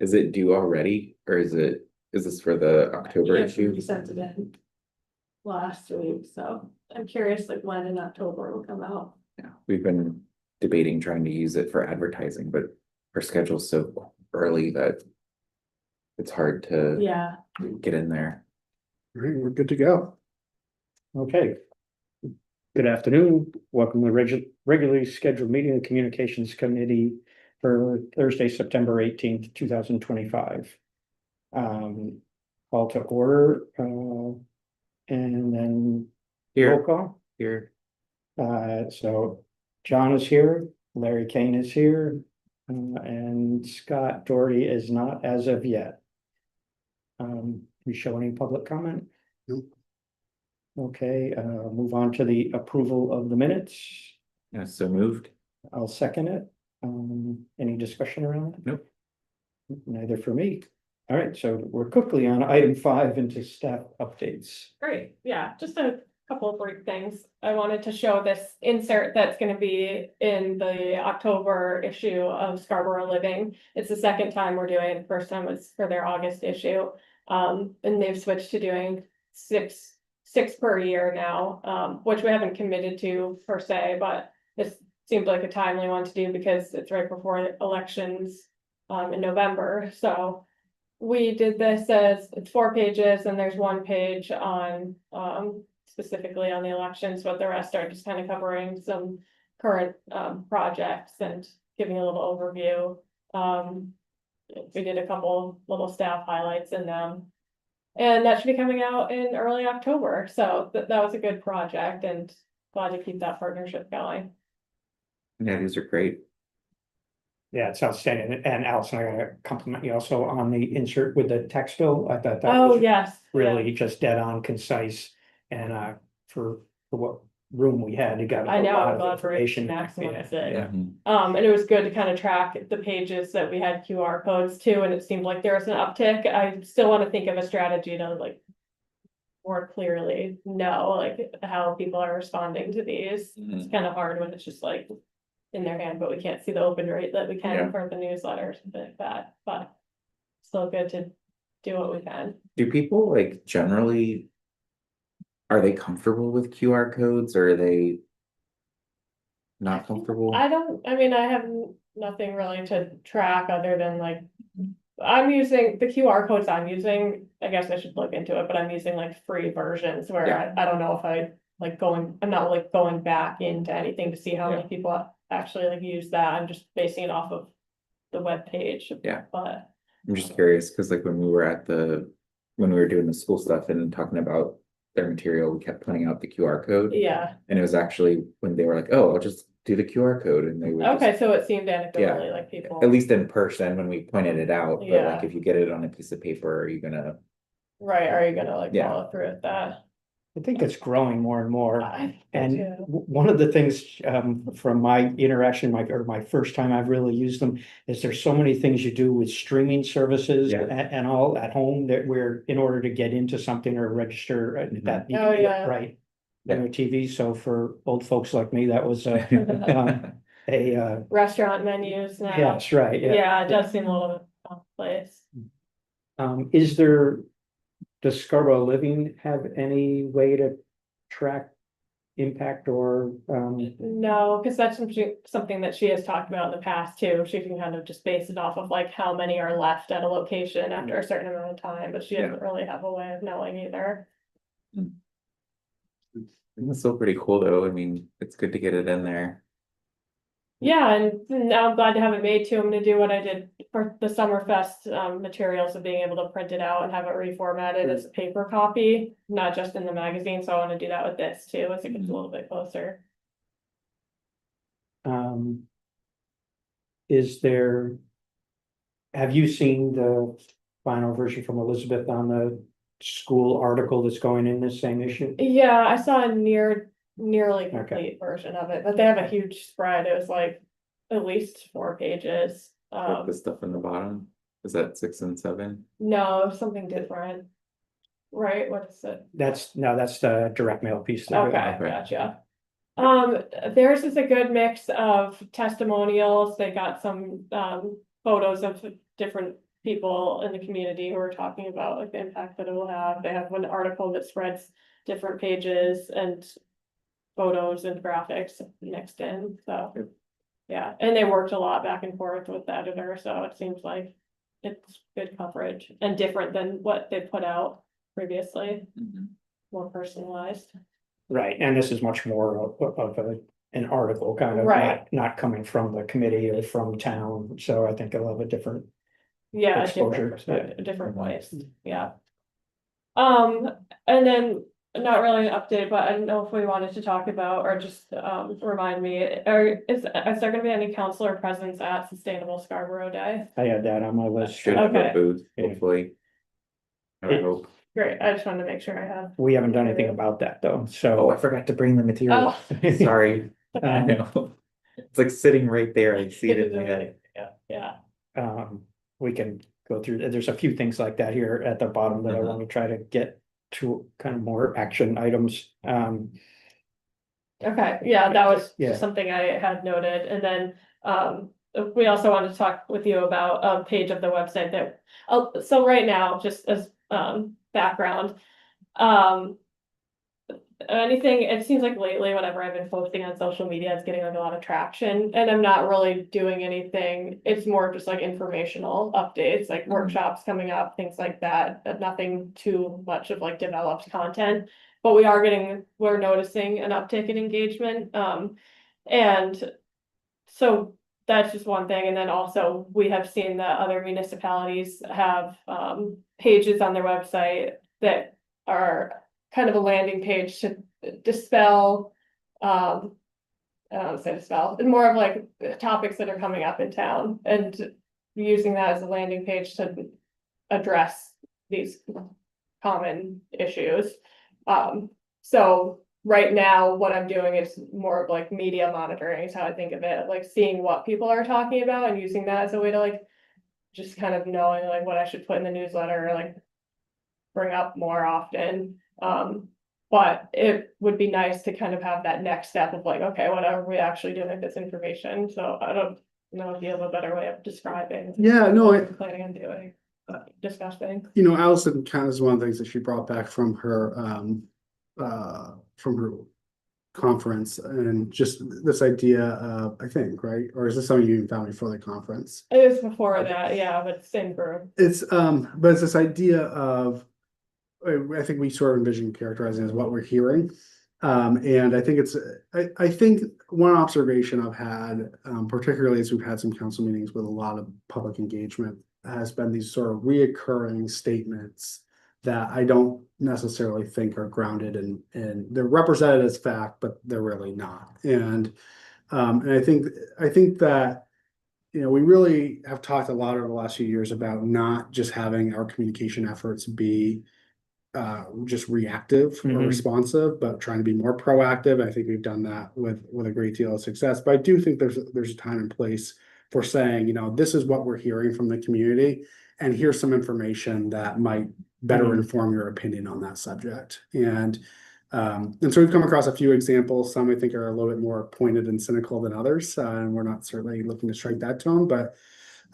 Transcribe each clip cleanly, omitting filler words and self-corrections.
Is it due already, or is this for the October Yeah, issue? we sent it in last week, so I'm curious like when in October it will come out. Yeah, we've been debating trying to use it for advertising, but our schedule's so early that it's hard to Yeah, get in there. All right, we're good to go. Okay. Good afternoon. Welcome to the regularly scheduled meeting of the Communications Committee for Thursday, September 18th, 2025. Call to order, and then roll Here, call. here, So John is here, Larry Kane is here, and Scott Doherty is not as of yet. We show any public comment? Nope. Okay, move on to the approval of the minutes. yeah, so moved. I'll second it. Any discussion around it? Nope. Neither for me. All right, so we're quickly on item 5 into staff updates. great. Yeah, just a couple of brief things. I wanted to show this insert that's gonna be in the October issue of Scarborough Living. It's the second time we're doing it. The first time was for their August issue. And they've switched to doing six per year now, which we haven't committed to per se, but this seemed like a timely one to do because it's right before elections in November. So we did this as it's 4 pages and there's 1 page on specifically on the elections, but the rest are just kind of covering some current projects and giving a little overview. We did a couple little staff highlights in them. And that should be coming out in early October, so that was a good project and glad to keep that partnership going. Yeah, these are great. Yeah, it's outstanding. And Allison, I gotta compliment you also on the insert with the text bill. I thought that Oh, was yes. really just dead on, concise, and for what room we had, you got I a know, lot I'm of glad for information. maximize it. Yeah. Mhm. And it was good to kind of track the pages that we had QR codes to, and it seemed like there was an uptick. I still want to think of a strategy to like more clearly know like how people are responding to these. It's kind of hard when it's just like in their hand, but we can't see the open rate that we can Yeah. for the newsletter or something like that, but still good to do what we can. Do people like generally? Are they comfortable with QR codes or are they not comfortable? I mean, I have nothing really to track other than like. I'm using the QR codes I'm using, I guess I should look into it, but I'm using like free versions where Yeah. I don't know if I like I'm not like going back into anything to see how many people actually like use that. I'm just basing it off of the web page. Yeah. But I'm just curious, because like when we were doing the school stuff and talking about their material, we kept pointing out the QR code. yeah, And it was actually when they were like, oh, I'll just do the QR code, and they would okay, just, so it seemed anecdotally like people. at least in person when we pointed it out, but Yeah. like if you get it on a piece of paper, are you gonna? Right, are you gonna like Yeah. follow through with that? I think it's growing more and more. I And do. one of the things from my interaction, my first time I've really used them, is there's so many things you do with streaming services Yeah. and all at home that where in order to get into something or register that. you Oh, can get yeah. Right. Yeah. On your TV. So for old folks like me, that was a Restaurant menus now. yes, right. Yeah, it does seem a little bit commonplace. Does Scarborough Living have any way to track impact or No, because that's something that she has talked about in the past too. She can kind of just base it off of like how many are left at a location after a certain amount of time, but she doesn't really have a way of knowing either. It's still pretty cool though. I mean, it's good to get it in there. Yeah, and now I'm glad to have it made too. I'm gonna do what I did for the Summerfest materials of being able to print it out and have it reformatted as a paper copy, not just in the magazine. So I want to do that with this too, as it gets a little bit closer. have you seen the final version from Elizabeth on the school article that's going in this same issue? Yeah, I saw a nearly Okay. complete version of it, but they have a huge spread. It was like at least 4 pages. Like the stuff in the bottom, is that 6 and 7? No, something different. Right, what is it? That's the direct mail piece. there. Okay, Okay. gotcha. Theirs is a good mix of testimonials. They got some photos of different people in the community who are talking about like the impact that it will have. They have one article that spreads different pages and photos and graphics mixed in, so. Good. Yeah, and they worked a lot back and forth with the editor, so it seems like it's good coverage and different than what they put out previously, Mhm. more personalized. Right, and this is much more of an article kind of, Right. not coming from the committee or from town, so I think it'll have a different. Yeah, a Exposure, different perspective, a different Mhm. voice, yeah. And then, not really an update, but I don't know if we wanted to talk about, or just, remind me, is there gonna be any counselor presence at Sustainable Scarborough Day? I had that on my list. Should have a Okay. booth, Yeah. hopefully. I would It- hope. Great, I just wanted to make sure I have. We haven't done anything about that though, Oh, so. I forgot to bring the material. Oh. Sorry. I Um, know. It's like sitting right there. I see it in my head. Yeah, We can go through, there's a few things like that here at the bottom that I Mhm. want to try to get to kind of more action items. okay, yeah, that was Yeah. just something I had noted, and then, we also wanted to talk with you about a page of the website that, so right now, just as, background, anything, it seems like lately, whenever I've been posting on social media, it's getting like a lot of traction, and I'm not really doing anything. It's more just like informational updates, like workshops coming up, things like that, but nothing too much of like developed content. But we're noticing an uptick in engagement, and so that's just one thing, and then also we have seen that other municipalities have, pages on their website that are kind of a landing page to dispel, I don't want to say dispel, and more of like topics that are coming up in town, and using that as a landing page to address these common issues. So right now, what I'm doing is more of like media monitoring is how I think of it, like seeing what people are talking about and using that as a way to like just kind of knowing like what I should put in the newsletter, or like bring up more often. But it would be nice to kind of have that next step of like, okay, what are we actually doing with this information? So I don't know if you have a better way of describing. Yeah, no, what I- you're planning on doing, discussing. You know, Allison kind of is one of the things that she brought back from her conference, and just this idea of, I think, right? Or is this something you even found before the conference? It was before that, yeah, but same group. But it's this idea of, I think we sort of envision characterizing as what we're hearing. And I think I think one observation I've had, particularly as we've had some council meetings with a lot of public engagement, has been these sort of reoccurring statements that I don't necessarily think are grounded and they're represented as fact, but they're really not. And I think that, you know, we really have talked a lot over the last few years about not just having our communication efforts be just reactive or Mhm. responsive, but trying to be more proactive. I think we've done that with a great deal of success. But I do think there's a time and place for saying, you know, this is what we're hearing from the community, and here's some information that might better Mhm. inform your opinion on that subject. And so we've come across a few examples. Some I think are a little bit more pointed and cynical than others, and we're not certainly looking to strike that tone, but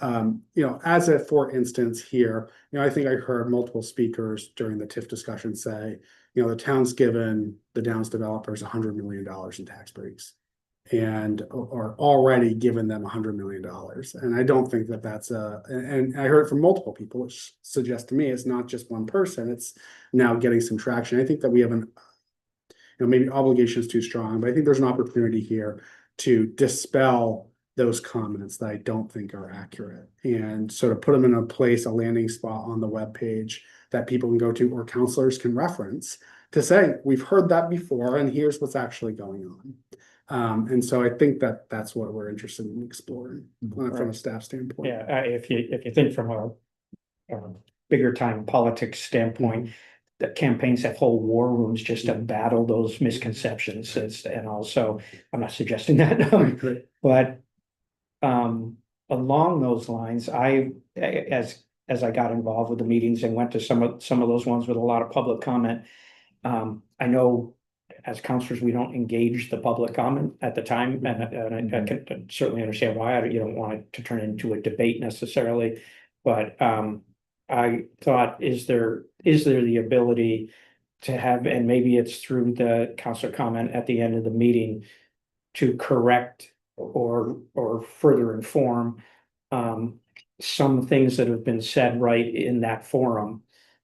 you know, as a, for instance, here, you know, I think I heard multiple speakers during the TIF discussion say, you know, the town's given the Downs developers $100 million in tax breaks, and or already given them $100 million. And I don't think that that's and I heard it from multiple people, which suggests to me it's not just one person, it's now getting some traction. I think that we have you know, maybe obligation is too strong, but I think there's an opportunity here to dispel those comments that I don't think are accurate, and sort of put them in a place, a landing spot on the webpage that people can go to or counselors can reference to say, we've heard that before and here's what's actually going on. And so I think that that's what we're interested in exploring from a staff standpoint. Yeah, if you think from a bigger time politics standpoint, the campaigns have whole war rooms just to battle those misconceptions. And also, I'm not suggesting that, but along those lines, as I got involved with the meetings and went to some of those ones with a lot of public comment, I know as counselors, we don't engage the public comment at the time, and I can certainly understand why. You don't want it to turn into a debate necessarily, But I thought, is there the ability to have, and maybe it's through the council comment at the end of the meeting, to correct or further inform some things that have been said right in that forum,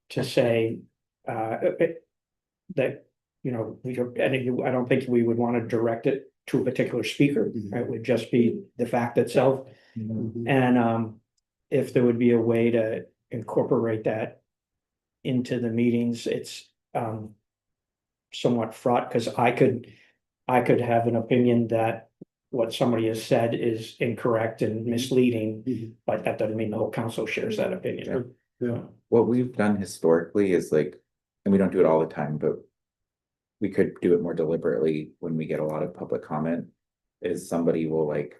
to say that, you know, I don't think we would want to direct it to a particular speaker. Mhm. It would just be the fact itself. Mhm. And if there would be a way to incorporate that into the meetings, it's somewhat fraught, because I could have an opinion that what somebody has said is incorrect and misleading, Mhm. but that doesn't mean the whole council shares that opinion. Yeah. What we've done historically is like, and we don't do it all the time, but we could do it more deliberately when we get a lot of public comment, is somebody will like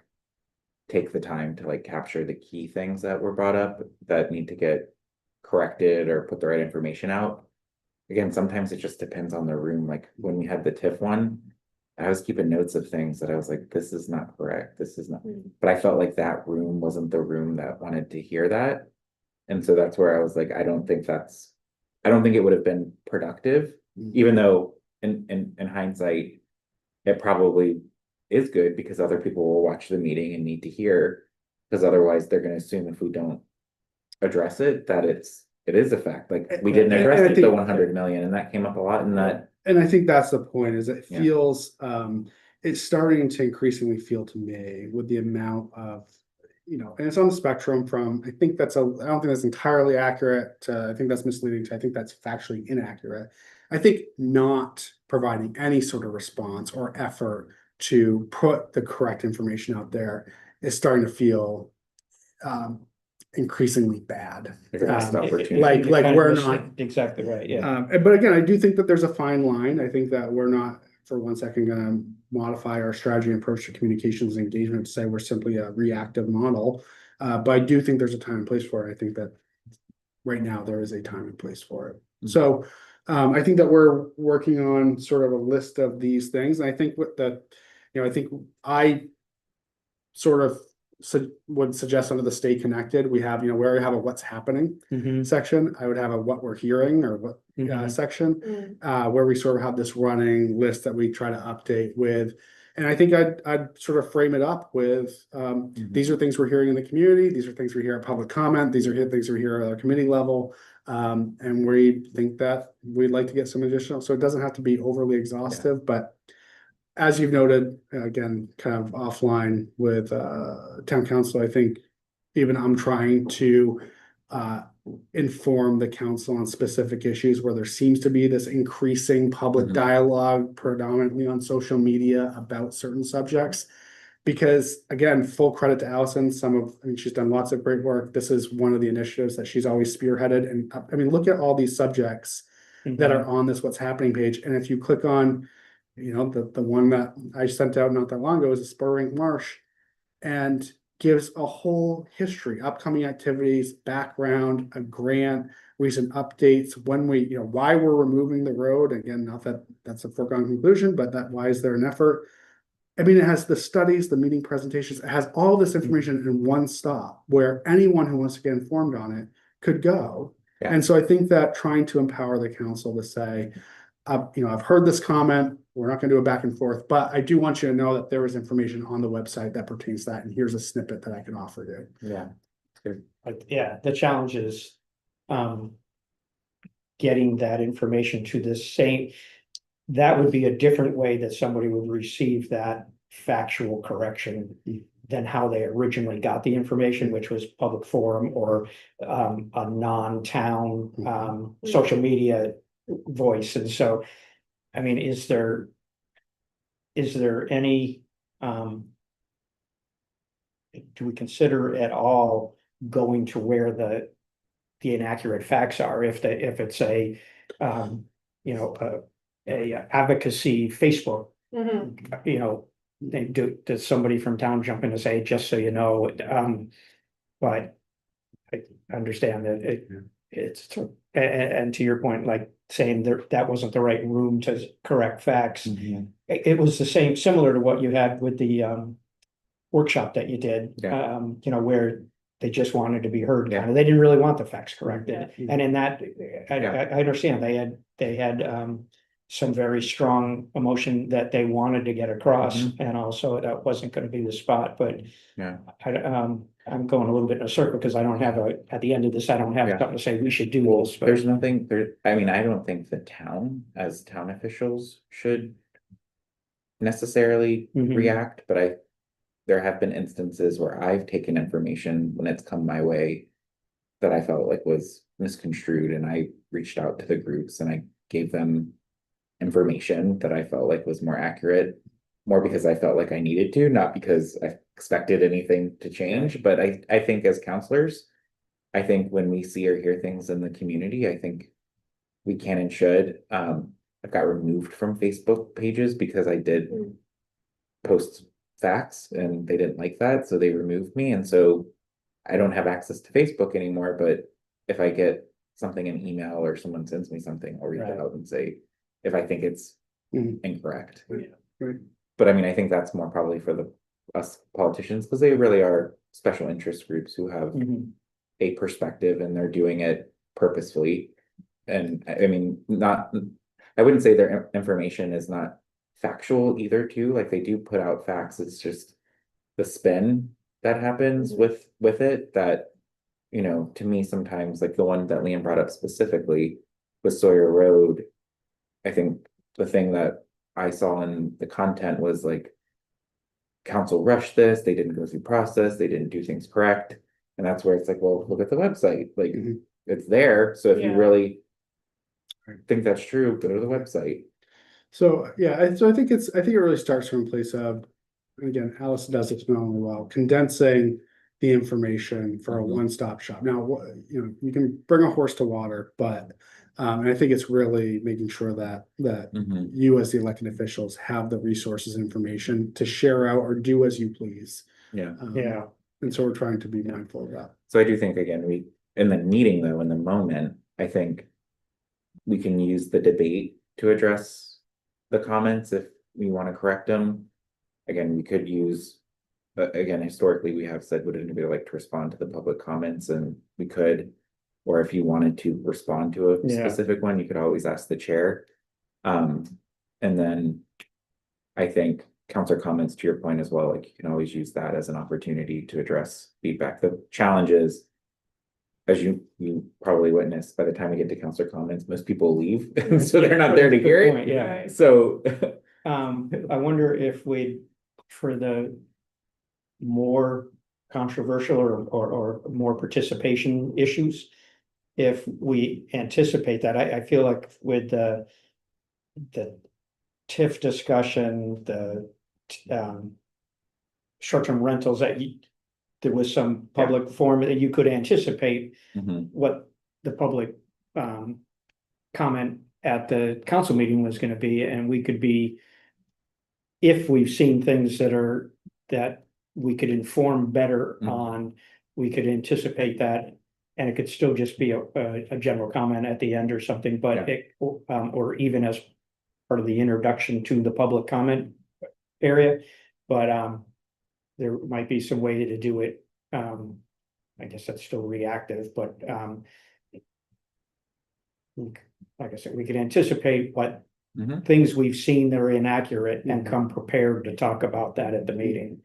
take the time to like capture the key things that were brought up that need to get corrected or put the right information out. Again, sometimes it just depends on the room. Like when we had the TIF one, I was keeping notes of things that I was like, this is not correct, this is not, but I felt like that room wasn't the room that wanted to hear that. And so that's where I was like, I don't think it would have been productive, even though in hindsight, it probably is good because other people will watch the meeting and need to hear, because otherwise they're gonna assume if we don't address it, that it is a fact, like we didn't And I address the think- 100 million, and that came up a lot in that. And I think that's the point, is it Yeah. feels, it's starting to increasingly feel to me with the amount of, you know, and it's on the spectrum from, I don't think that's entirely accurate, I think that's misleading, I think that's factually inaccurate. I think not providing any sort of response or effort to put the correct information out there is starting to feel increasingly bad. Like a missed opportunity. Like we're not. Exactly right, yeah. But again, I do think that there's a fine line. I think that we're not for 1 second gonna modify our strategy and approach to communications and engagement to say we're simply a reactive model. But I do think there's a time and place for it. I think that right now there is a time and place for it. So I think that we're working on sort of a list of these things. And I think I think I sort of would suggest under the stay connected, we have, where we have a what's happening Mhm, section, I would have a what we're hearing or what mhm. section, where we sort of have this running list that we try to update with. And I think I'd sort of frame it up with, these are things we're hearing in the community, these are things we hear at public comment, these are things we hear at our committee level. And we think that we'd like to get some additional, so it doesn't have to be overly exhaustive, but as you've noted, again, kind of offline with town council, I think even I'm trying to inform the council on specific issues where there seems to be this increasing public Mhm. dialogue predominantly on social media about certain subjects. Because again, full credit to Allison, she's done lots of great work. This is one of the initiatives that she's always spearheaded. And I mean, look at all these subjects that are on this What's Happening page. And if you click on, the one that I sent out not that long ago is a Spurwink Marsh, and gives a whole history, upcoming activities, background, a grant, recent updates, why we're removing the road. Again, not that that's a foregone conclusion, but why is there an effort? I mean, it has the studies, the meeting presentations, it has all this information in one stop where anyone who wants to get informed on it could go. Yeah. And so I think that trying to empower the council to say, I've heard this comment, we're not gonna do a back and forth, but I do want you to know that there is information on the website that pertains to that, and here's a snippet that I can offer you. Yeah. Yeah, the challenge is getting that information to the same, that would be a different way that somebody would receive that factual correction than how they originally got the information, which was public forum or a non-town social media voice. And so, I mean, is there any do we consider at all going to where the inaccurate facts are, if it's a advocacy Facebook, does somebody from town jump in and say, just so you know, but I understand that it's, and to your point, like saying that wasn't the right room to correct facts. Mhm. It was similar to what you had with the workshop that you did, Yeah. where They just wanted to be heard, Yeah. kind of. They didn't really want the facts corrected. Yeah. And in that, Yeah. I understand, they had, some very strong emotion that they wanted to get across, and also that wasn't gonna be the spot, but Yeah. I'm going a little bit in a circle, because I don't have at the end of this, I don't have Yeah. something to say, we should do Well, this, but. there's nothing there, I mean, I don't think the town, as town officials, should necessarily Mhm. react, but there have been instances where I've taken information when it's come my way that I felt like was misconstrued, and I reached out to the groups and I gave them information that I felt like was more accurate, more because I felt like I needed to, not because I expected anything to change. But I think as counselors, I think when we see or hear things in the community, I think we can and should. I got removed from Facebook pages because I did Mm. post facts and they didn't like that, so they removed me. And so I don't have access to Facebook anymore, but if I get something in email or someone sends me something, I'll read it Right. out and say if I think it's Mhm. incorrect. Right. But I mean, I think that's more probably for us politicians, because they really are special interest groups who have Mhm. a perspective and they're doing it purposefully. And I mean, I wouldn't say their information is not factual either too, like they do put out facts, it's just the spin that happens Mhm. with it that, to me sometimes, like the one that Liam brought up specifically with Sawyer Road, I think the thing that I saw in the content was like council rushed this, they didn't go through process, they didn't do things correct. And that's where it's like, well, look at the website, like Mhm. it's there. So if you Yeah. really Right. think that's true, go to the website. So, yeah, I think I think it really starts from a place of, and again, Alice does it phenomenally well, condensing the information for a Mhm. one-stop shop. Now, you can bring a horse to water, but, and I think it's really making sure that Mhm. you as the elected officials have the resources, and information to share out or do as you please. Yeah. Yeah. And so we're trying to be mindful of that. So I do think, again, in the meeting though, in the moment, I think we can use the debate to address the comments if we want to correct them. Again, we could use, again, historically, we have said, would anybody like to respond to the public comments? And we could, or if you wanted to respond to a Yeah. specific one, you could always ask the chair. And then I think counselor comments, to your point as well, like you can always use that as an opportunity to address feedback. The challenge is, as you probably witnessed, by the time we get to counselor comments, most people leave, so they're not there to Good hear point, it. yeah. Right. So, I wonder if for the more controversial or more participation issues, if we anticipate that, I feel like with the TIF discussion, the short-term rentals, there was some public forum that you could anticipate mhm, what the public comment at the council meeting was gonna be, and we could be, if we've seen things that we could inform better Mhm. on, we could anticipate that. And it could still just be a general comment at the end or something, but or even as part of the introduction to the public comment area. But there might be some way to do it. I guess that's still reactive, but like I said, we could anticipate what mhm. things we've seen that are inaccurate and come prepared to talk about that at the meeting.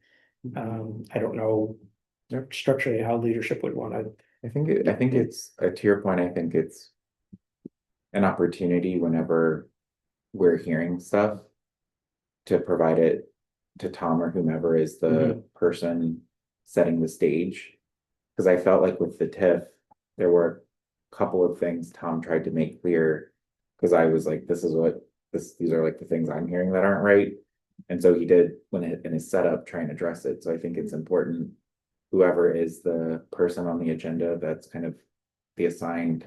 I don't know structurally how leadership would want to. I think it's, to your point, I think it's an opportunity whenever we're hearing stuff to provide it to Tom or whomever is the person setting the stage. Because I felt like with the TIF, there were a couple of things Tom tried to make clear. Because I was like, these are like the things I'm hearing that aren't right. And so he did, in his setup, try and address it. So I think it's important, whoever is the person on the agenda, that's kind of the assigned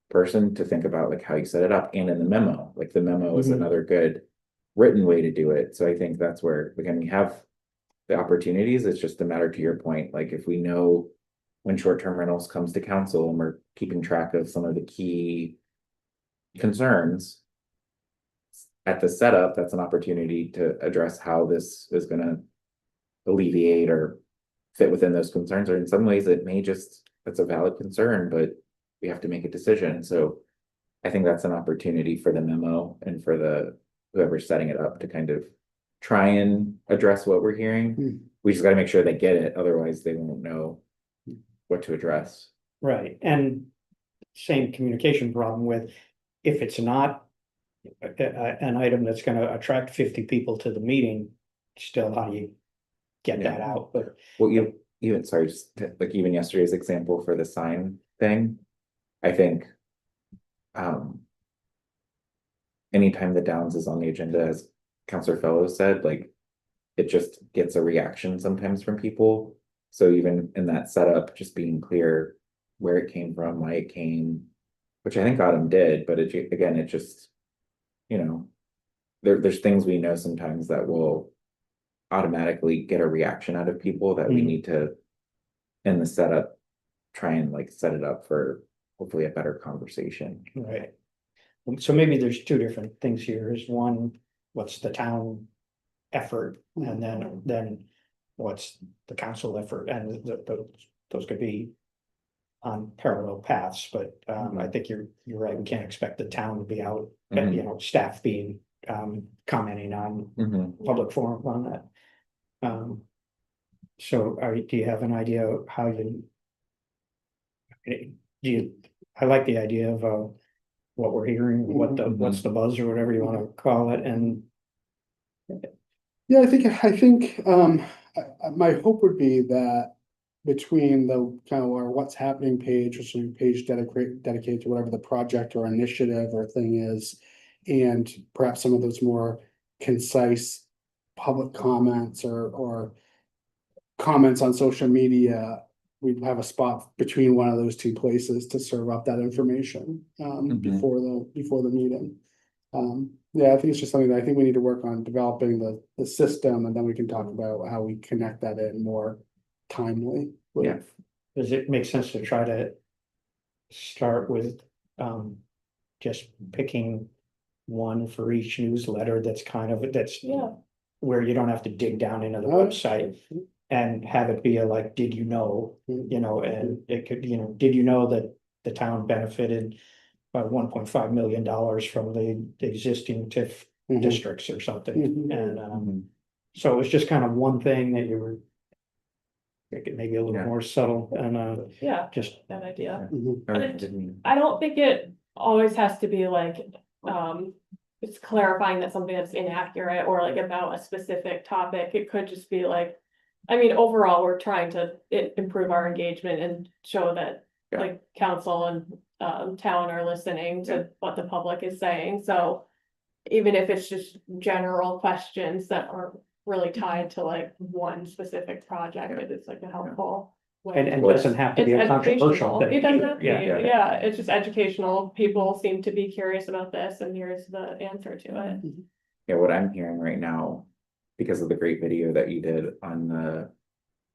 person, to think about like how you set it up, and in the memo, like the memo is Mhm. another good written way to do it. So I think that's where, again, we have the opportunities. It's just a matter, to your point, like if we know when short-term rentals comes to council and we're keeping track of some of the key concerns at the setup, that's an opportunity to address how this is gonna alleviate or fit within those concerns, or in some ways it may just, that's a valid concern, but we have to make a decision, so. I think that's an opportunity for the memo and for the, whoever's setting it up to kind of try and address what we're hearing. Hmm. We just gotta make sure they get it, otherwise they won't know what to address. Right, and same communication problem with, if it's not an item that's gonna attract 50 people to the meeting, still, how do you get that Yeah. out? But Well, even, sorry, just like even yesterday's example for the sign thing, I think. Anytime the Downs is on the agenda, as Counselor Fellows said, like. It just gets a reaction sometimes from people, so even in that setup, just being clear. Where it came from, why it came, which I think Autumn did, but it, again, it just. You know. There's things we know sometimes that will. Automatically get a reaction out of people that we Mhm. need to. In the setup. Try and like set it up for hopefully a better conversation. right. So maybe there's two different things here, is one, what's the town effort, and then what's the council effort, and those could be on parallel paths, but I think you're right, we can't expect the town to be out, and, you know, staff being commenting on Mhm. public forum on that. So do you have an idea of how you? I like the idea of what we're hearing, what's the buzz or whatever you wanna call it, and Yeah, I think, my hope would be that between the kind of our what's happening page, which is a page dedicated to whatever the project or initiative or thing is, and perhaps some of those more concise public comments or comments on social media, we'd have a spot between one of those two places to serve up that information, Mhm. before the meeting. Yeah, I think it's just something that I think we need to work on developing the system, and then we can talk about how we connect that in more timely. with- Yeah. does it make sense to try to start with just picking one for each newsletter that's kind of, that's Yeah. where you don't have to dig down into the Oh, website, and have it be a like, did you know, Mm. you know, and it could, you know, did you know that the town benefited by $1.5 million from the existing TIF Mhm. districts or something, Mhm. and Mhm. so it was just kind of one thing that you were make it maybe a little Yeah. more subtle, and Yeah, just, that idea. Mhm. Or But didn't- I don't think it always has to be like, it's clarifying that something that's inaccurate or like about a specific topic. It could just be like, I mean, overall, we're trying to improve our engagement and show that Yeah. like council and town are listening Yeah. to what the public is saying, so even if it's just general questions that aren't really tied to like one specific project, Yeah. it is like a helpful way. and Well, it doesn't have to be It's a controversial educational, thing. it doesn't have to be, Yeah. yeah, it's just educational, people seem to be curious about this, and here's the answer to it. Yeah, what I'm hearing right now, because of the great video that you did on the.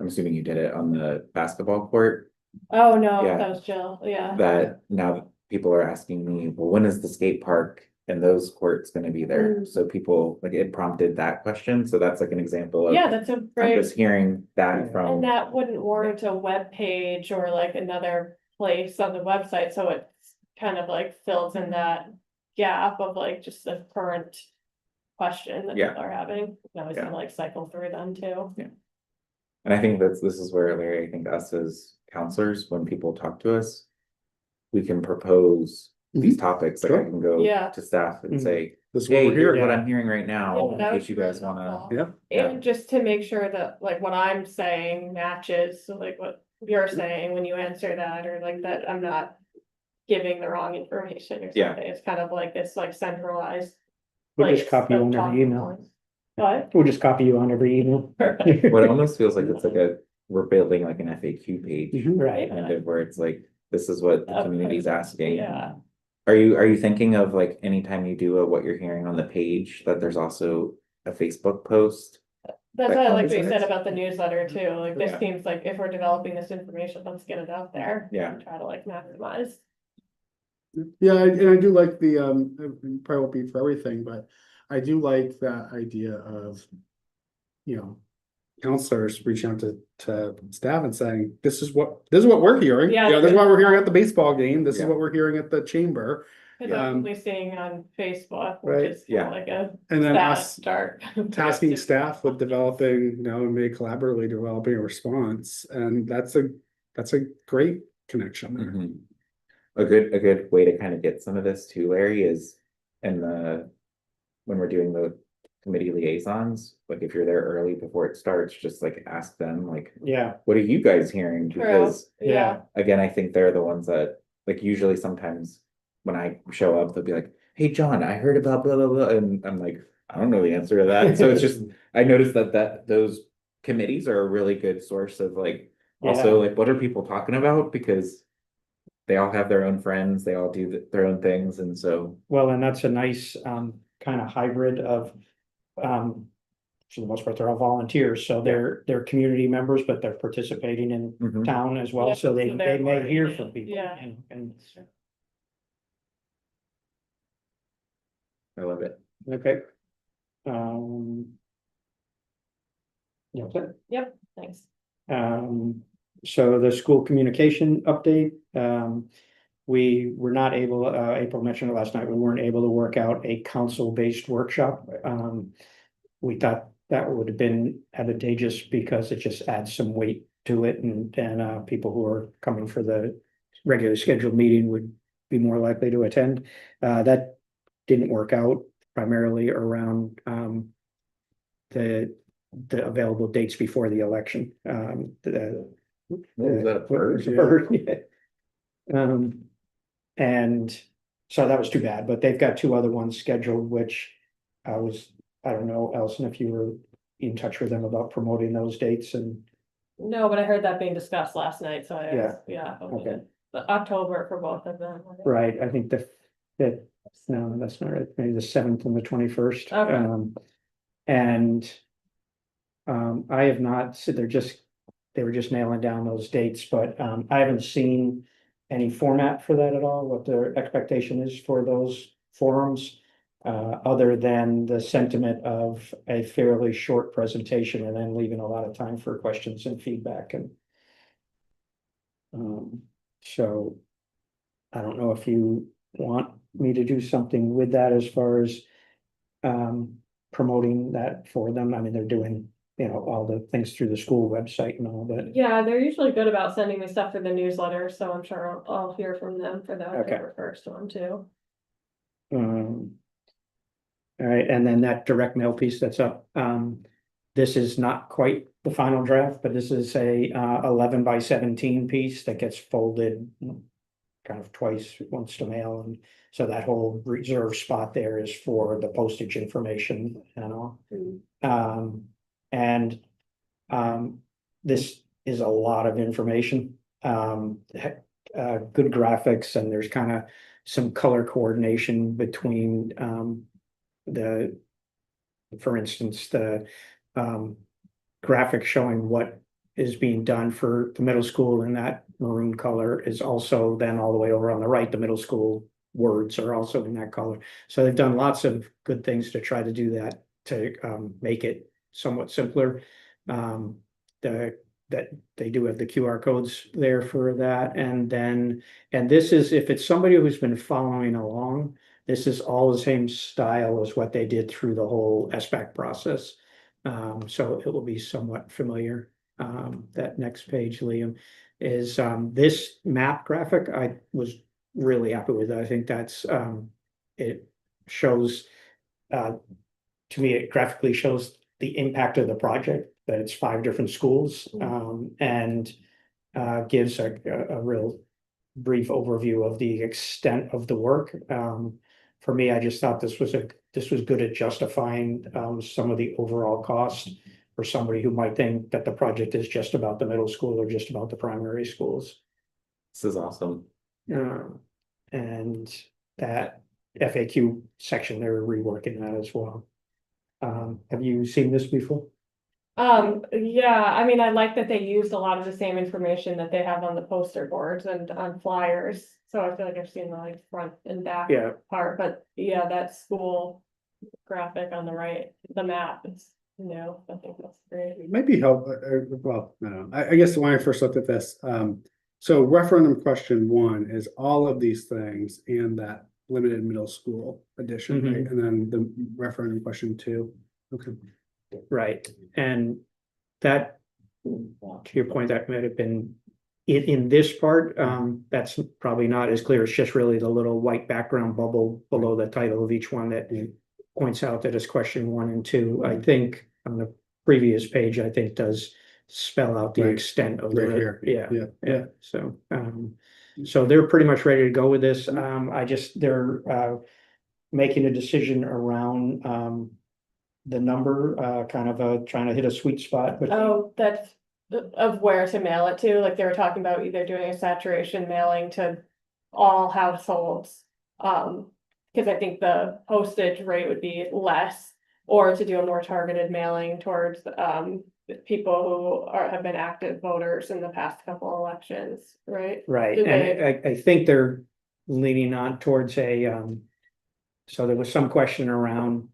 I'm assuming you did it on the basketball court, Oh, no, Yeah. that was Jill, yeah. that now people are asking me, well, when is the skate park and those courts gonna be there? Mm. So people, like, it prompted that question, so that's like an example of. Yeah, that's a I'm great, just hearing that from. and that wouldn't warrant a web page or like another place on the website, so it's kind of like fills in that gap of like just the current question that Yeah. people are having. Now we Yeah. can like cycle through them too. And I think this is where, Larry, I think us as counselors, when people talk to us. We can propose these topics, like I Sure. can go Yeah. to staff and Mhm. say, This is what hey, we're here's here. what I'm hearing right now, Yeah, in that case would you be guys really wanna. helpful. Yeah. Yeah. And just to make sure that like what I'm saying matches, so like what you're saying when you answer that, or like that I'm not giving the wrong information or Yeah. something. It's kind of like this like centralized. We'll just place copy you of on every talking email. points. What? We'll just copy you on every email. Perfect. Well, it almost feels like it's like we're building like an FAQ page, Mhm. Right, kind of, where it's like, this is what the Okay. community's asking. Yeah. Are you thinking of like, anytime you do what you're hearing on the page, that there's also a Facebook post? That's what I like what you Right. said about the newsletter too, like this Yeah. seems like if we're developing this information, let's get it out there. Yeah. And try to like maximize. Yeah, and I do like the, it probably won't be for everything, but I do like that idea of, you know, counselors reaching out to staff and saying, this is what we're hearing. Yeah. You know, this is what we're hearing at the baseball game. This is Yeah. what we're hearing at the chamber. Cause I'm only seeing on Facebook, Right, which is yeah. like a And then sad us start. tasking staff with developing, you know, and maybe collaboratively developing a response. And that's a great connection there. Mhm. A good way to kind of get some of this too, Larry, is in when we're doing the committee liaisons, like if you're there early before it starts, just like ask them, like, Yeah, what are you guys hearing? True. Because Yeah, again, I think they're the ones that, like, usually sometimes when I show up, they'll be like, hey, John, I heard about blah, blah, blah, and I'm like, I don't know the answer to that. So it's just, I noticed that those committees are a really good source of like, also like, what are people talking about? Because they all have their own friends, they all do their own things, and so, well, and that's a nice kind of hybrid of for the most part, they're all volunteers, so they're community members, but they're participating in mhm. town as well, Yeah, so they so they're may more- hear from people. yeah. And I love it. okay. Um. Yeah, okay. thanks. So the school communication update, we were not able, April mentioned it last night, we weren't able to work out a council-based workshop. We thought that would have been advantageous because it just adds some weight to it and people who are coming for the regularly scheduled meeting would be more likely to attend. That didn't work out primarily around the available dates before the election. What was that, a bird? Yeah. And so that was too bad, but they've got two other ones scheduled, which I don't know, Elson, if you were in touch with them about promoting those dates and, No, but I heard that being discussed last night, so Yeah. okay. The October for both of them. right, I think no, that's not right, maybe the 7th and the 21st. Okay. And I have not, so they were just nailing down those dates, but I haven't seen any format for that at all, what their expectation is for those forums. Other than the sentiment of a fairly short presentation and then leaving a lot of time for questions and feedback and. So. I don't know if you want me to do something with that as far as. Promoting that for them. I mean, they're doing, all the things through the school website and all that. Yeah, they're usually good about sending me stuff for the newsletter, so I'm sure I'll hear from them for the Okay. October 1st one too. All right, and then that direct mail piece that's up, this is not quite the final draft, but this is a 11 by 17 piece that gets folded. Kind of twice, once to mail, and so that whole reserve spot there is for the postage information, and this is a lot of information. Good graphics, and there's kind of some color coordination between for instance, the graphic showing what is being done for the middle school in that maroon color is also then all the way over on the right, the middle school words are also in that color. So they've done lots of good things to try to do that, to make it somewhat simpler. That they do have the QR codes there for that. And this is, if it's somebody who's been following along, this is all the same style as what they did through the whole SBAC process. So it will be somewhat familiar. That next page, Liam, is this map graphic I was really happy with. I think that's it shows to me, it graphically shows the impact of the project, that it's 5 different schools, and gives a real brief overview of the extent of the work. For me, I just thought this was good at justifying some of the overall cost for somebody who might think that the project is just about the middle school or just about the primary schools. This is awesome. And that FAQ section, they're reworking that as well. Have you seen this before? Yeah, I mean, I like that they used a lot of the same information that they have on the poster boards and on flyers. So I feel like I've seen the like front and back Yeah. part, but yeah, that school graphic on the right, the map is No, I think that's great. It might be help, well, no, I guess when I first looked at this, so referendum question 1 is all of these things and that limited middle school edition, right? And then the referendum question 2. Okay. Right, and that, to your point, that might have been in this part, that's probably not as clear. It's just really the little white background bubble below the title of each one that points out that it's question 1 and 2. I think on the previous page, I think does spell out the Right. extent of Right it. here. Yeah, Yeah. yeah, so, so they're pretty much ready to go with this. They're making a decision around, the number, kind of, trying to hit a sweet spot, but. Oh, that's of where to mail it to, like they were talking about either doing a saturation mailing to all households. Cause I think the postage rate would be less, or to do a more targeted mailing towards, people who have been active voters in the past couple elections, right? Right, Do and I think they're leaning on towards so there was some question around.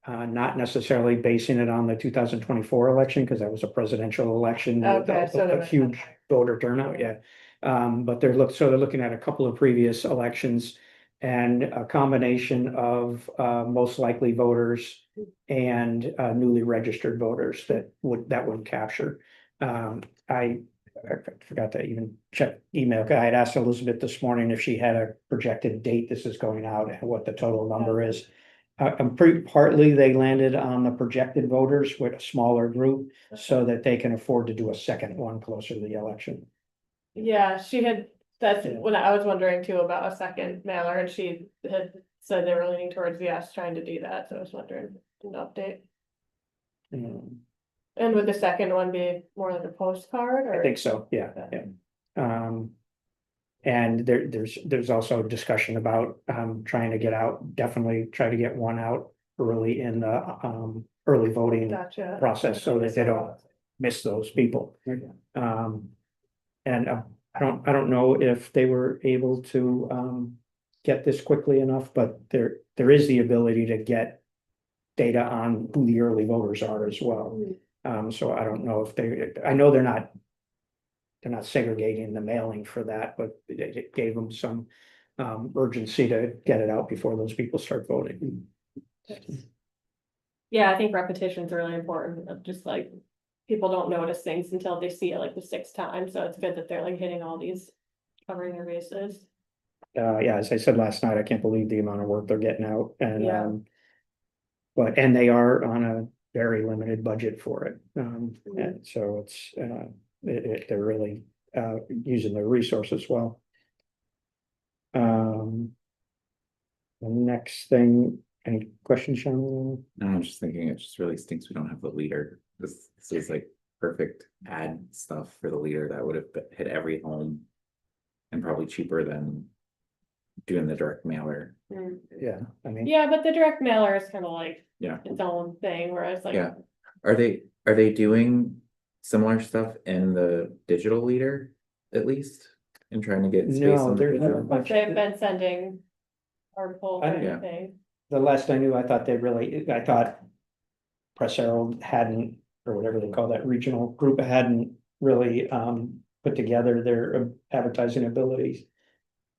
Not necessarily basing it on the 2024 election, because that was a presidential election. With Okay, so a huge voter turnout, yeah. But they're looking at a couple of previous elections. And a combination of most likely voters and newly registered voters that would capture. I forgot to even check email. I had asked Elizabeth this morning if she had a projected date this is going out and what the total number is. I'm pretty partly they landed on the projected voters with a smaller group so that they can afford to do a second one closer to the election. Yeah, that's Yeah. when I was wondering too about a second mailer, and she had said they were leaning towards yes, trying to do that, so I was wondering an update. Um, And would the second one be more like a postcard or? I think so, yeah, yeah. And there's also discussion about trying to get out, definitely try to get one out early in the early voting Gotcha. process so that they don't miss those people. And I don't know if they were able to get this quickly enough, but there is the ability to get data on who the early voters are as well. So I don't know if I know they're not segregating the mailing for that, but it gave them some urgency to get it out before those people start voting. Yeah, I think repetition is really important, of just like, people don't notice things until they see it like the 6th time, so it's good that they're like hitting all these, covering their bases. Yeah, as I said last night, I can't believe the amount of work they're getting out Yeah. and and they are on a very limited budget for it. And so it's they're really using their resources well. The next thing, any questions, Sean? No, I'm just thinking it just really stinks we don't have the leader. This is like perfect ad stuff for the leader that would have hit every home. And probably cheaper than doing the direct mailer. Yeah, I mean. Yeah, but the direct mailer is kind of like Yeah. its own thing, whereas like. Yeah. Are they doing similar stuff in the digital leader at least? And trying to get space No, on the there's not digital? much. They've been sending articles or Yeah. anything. The last I knew, I thought Press Herald hadn't, or whatever they call that regional group, hadn't really put together their advertising abilities.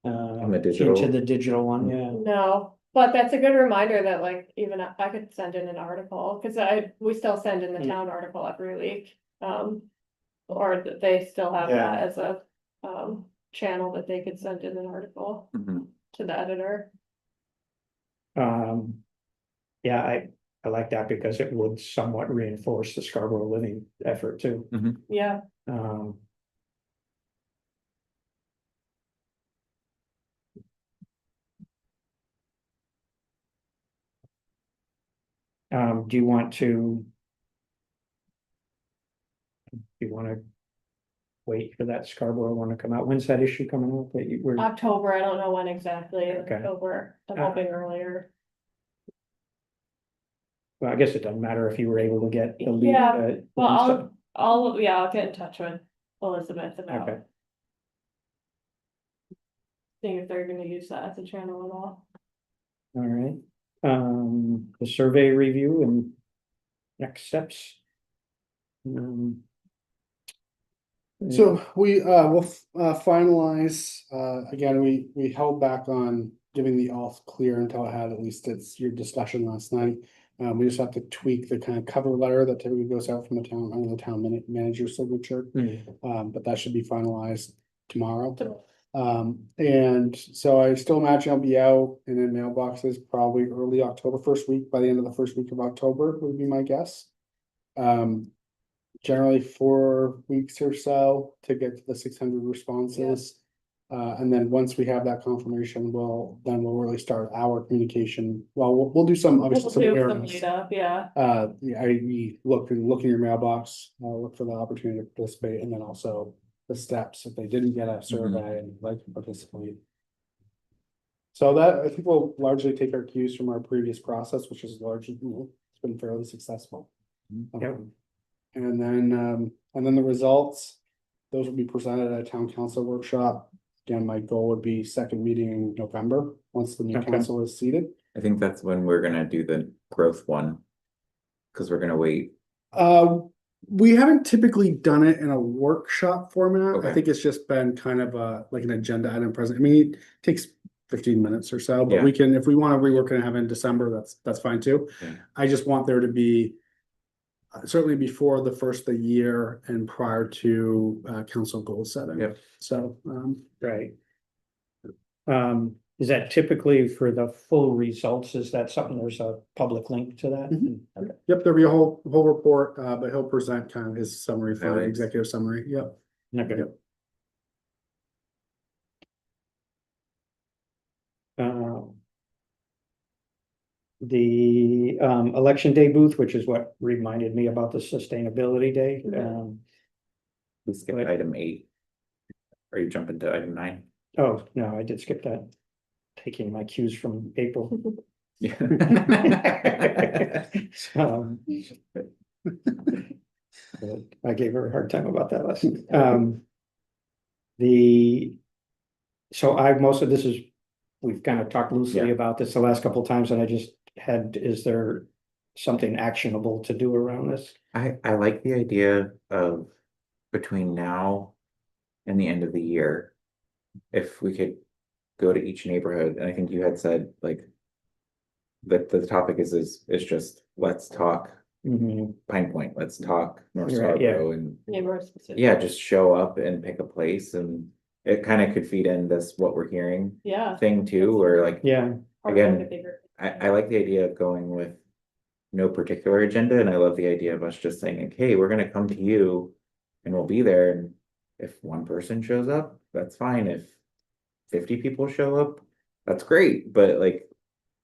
On the digital. Into the digital one, yeah. No, but that's a good reminder that like, even I could send in an article, cause we still send in the town article every week. Or they still have Yeah. that as a channel that they could send in an article Mhm. to the editor. Yeah, I like that because it would somewhat reinforce the Scarborough Living effort too. Yeah, do you want to? Do you want to wait for that Scarborough one to come out? When's that issue coming out that you were? October, I don't know when exactly, Okay. October, I'm Uh, hoping earlier. Well, I guess it doesn't matter if you were able to get the lead. Yeah, well, I'll get in touch with Elizabeth about. Okay. Seeing if they're gonna use that as a channel at all. All right, the survey review and next steps. Um, So we will finalize, again, we held back on giving the all clear until I had at least it's your discussion last night. We just have to tweak the kind of cover letter that typically goes out from the town, under the town manager signature. But that should be finalized tomorrow. And so I still imagine I'll be out and in mailboxes probably early October, first week, by the end of the first week of October would be my guess. Generally 4 weeks or so to get to the 600 responses. And then once we have that confirmation, we'll really start our communication. Well, we'll do some, We'll obviously, some do some awareness. meetup, yeah. We look in your mailbox, look for the opportunity to participate, and then also the steps, if they didn't get a survey and like to participate. So that, I think we'll largely take our cues from our previous process, which is largely, it's been fairly successful. Yep. And then the results, those will be presented at a town council workshop. Again, my goal would be second meeting in November, once the new Okay. council is seated. I think that's when we're gonna do the growth one. Cause we're gonna wait. We haven't typically done it in a workshop format. I Okay. think it's just been kind of like an agenda item present. I mean, it takes 15 minutes or so, but Yeah. we can, if we want to rework and have it in December, that's fine too. Yeah. I just want there to be certainly before the first of the year and prior to council goal setting. Yep. So, Right. Is that typically for the full results? Is that something, there's a public link to that? Mhm. Okay. yep, there'll be a whole report, but he'll present kind of his summary for the Highlights. executive summary. Yep. Okay. Yep. The election day booth, which is what reminded me about the sustainability day. Mhm. We skipped Right. item 8. Are you jumping to item 9? Oh, no, I did skip that. Taking my cues from April. Yeah. Um, I gave her a hard time about that last. So most of this is, we've kind of talked loosely Yeah. about this the last couple of times, and I just had, is there something actionable to do around this? I like the idea of between now and the end of the year, if we could go to each neighborhood, and I think you had said like that the topic is just, let's talk Mhm. Pine Point, let's talk North Right, yeah. Scarborough, and Yeah, more specific. yeah, just show up and pick a place, and it kind of could feed in this what we're hearing Yeah. thing too, or like Yeah, Part of Again, the bigger- I like the idea of going with no particular agenda, and I love the idea of us just saying, like, hey, we're gonna come to you and we'll be there, and if one person shows up, that's fine. If 50 people show up, that's great, but like,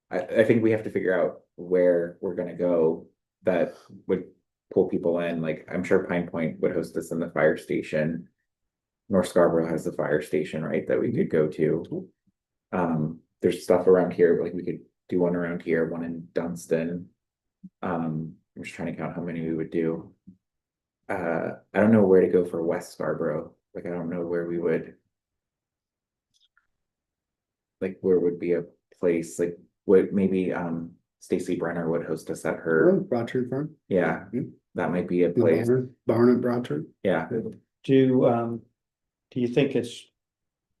I think we have to figure out where we're gonna go that would pull people in. Like, I'm sure Pine Point would host us in the fire station. North Scarborough has the fire station, right, that we could go to. There's stuff around here, like we could do one around here, one in Dunstan. I'm just trying to count how many we would do. I don't know where to go for West Scarborough, like I don't know where we would. Like where would be a place, like what maybe Stacy Brenner would host us at her, Broadtree Farm. yeah, Mhm. that might be a The place, barn at Broadtree. yeah. do you think it's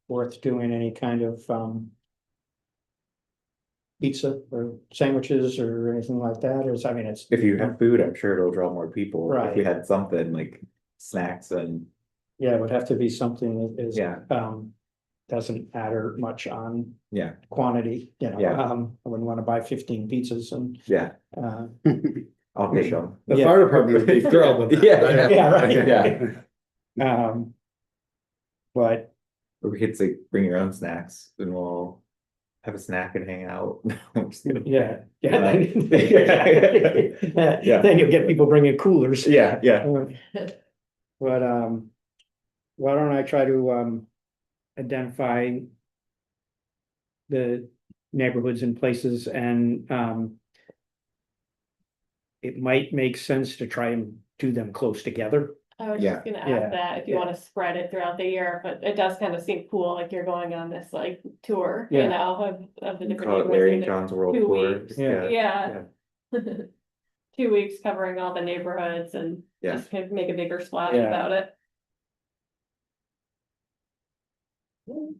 worth doing any kind of pizza or sandwiches or anything like that? Or is, I mean, it's. If you have food, I'm sure it'll draw more people. If we Right. had something like snacks and, Yeah, it would have to be something that is, yeah, doesn't matter much on yeah, quantity, you know, Yeah. I wouldn't want to buy 15 pizzas and, yeah, I'll take them. The Yeah. fire department would be thrilled with that. Yeah. Yeah, right. Yeah. But, Or we could say, bring your own snacks and we'll have a snack and hang out. I'm just kidding. yeah. Yeah. Then you'll get people bringing coolers. Yeah, yeah, But, why don't I try to, identify the neighborhoods and places and, it might make sense to try and do them close together. I was Yeah. just gonna Yeah. add that if you Yeah. wanna spread it throughout the year, but it does kind of seem cool, like you're going on this like tour, Yeah. you know, of the different. call it Larry and neighborhoods John's World 2 Tour. weeks. Yeah. Yeah. 2 weeks covering all the neighborhoods and Yeah. just kind of make a bigger splash Yeah. about it.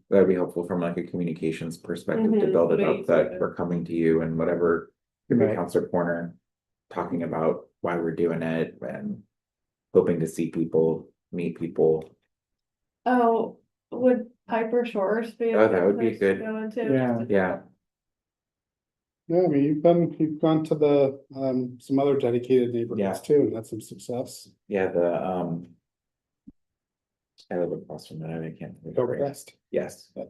That'd be helpful from like a communications perspective to Mhm, build it way up that to- we're coming to you and whatever. Could be Right. Counselor Corner talking about why we're doing it and hoping to see people, meet people. Oh, would Piper Shores be? a Oh, that would be place to good. go into? Yeah. Just to- Yeah. Yeah, I mean, you've gone to the, some other dedicated neighborhoods Yeah. too, and had some success. Yeah, I live across from that, I can't. think of it. Overcrest. Yes, Oh,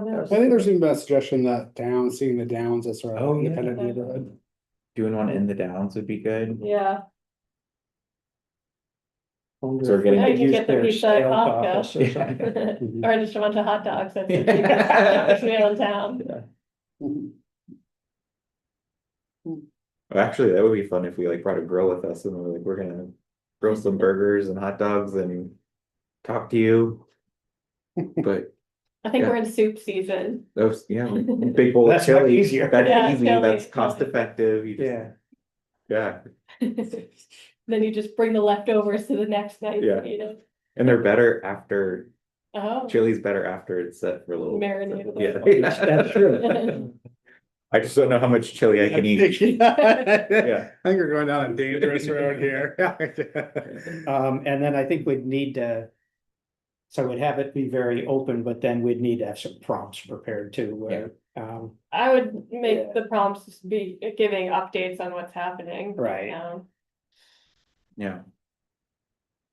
no. I think there's even been a suggestion that Downs, seeing the Downs as sort of Oh, an yeah. independent neighborhood. doing one in the Downs would be good. Yeah, Wonder So we're if getting- we I could can use get the their pizza at sales Kafka. office or something. or just a bunch of hot dogs, that's the cheapest meal in town. Actually, that would be fun if we like brought a grill with us and we're like, we're gonna grill some burgers and hot dogs and talk to you. But I think Yeah. we're in soup season. those, yeah, big bowl of That's much chili, easier. that's Yeah, easy, chili, that's chili. cost effective, you just, Yeah, yeah. Then you just bring the leftovers to the next night. Yeah. You know? And they're better after, Oh. chili's better after it's set for a little. Marinated. Yeah. that's true. I just don't know how much chili I can eat. Yeah. Yeah. I think we're going down a dangerous road here. And then I think we'd need to. So we'd have it be very open, but then we'd need to have some prompts prepared too, where, I would Yeah. make the prompts be giving updates on what's happening. Right. Yeah,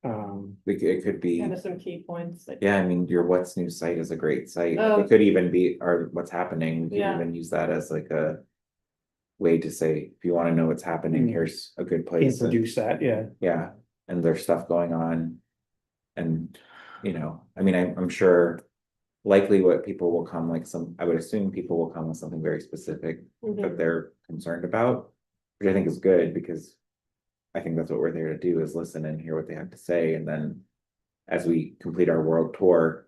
um, it could be, Kind of some key points. Like, yeah, I mean, your What's New site is a great site. Oh. It could even be, or what's happening, you Yeah. can even use that as like a way to say, if you wanna know what's happening, Mm. here's a good place. and- introduce that, yeah. Yeah, and there's stuff going on. And, you know, I mean, I'm sure likely what people will come like I would assume people will come with something very specific mhm. that they're concerned about, which I think is good because I think that's what we're there to do is listen and hear what they have to say. And then as we complete our world tour,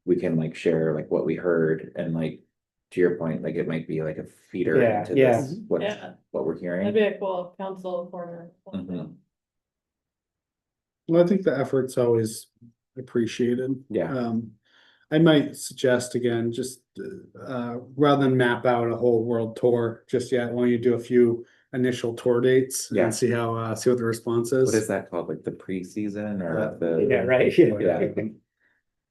we can like share like what we heard and like, to your point, like it might be like a feeder Yeah, into yeah. this, what, Yeah. what we're That'd hearing. be a cool council corner. Mhm. Well, I think the effort's always appreciated. Yeah. I might suggest again, just, rather than map out a whole world tour just yet, why don't you do a few initial tour dates? Yeah. And see how, see what the response What is is. that called? Like the pre-season or the? Yeah, right, yeah. Yeah.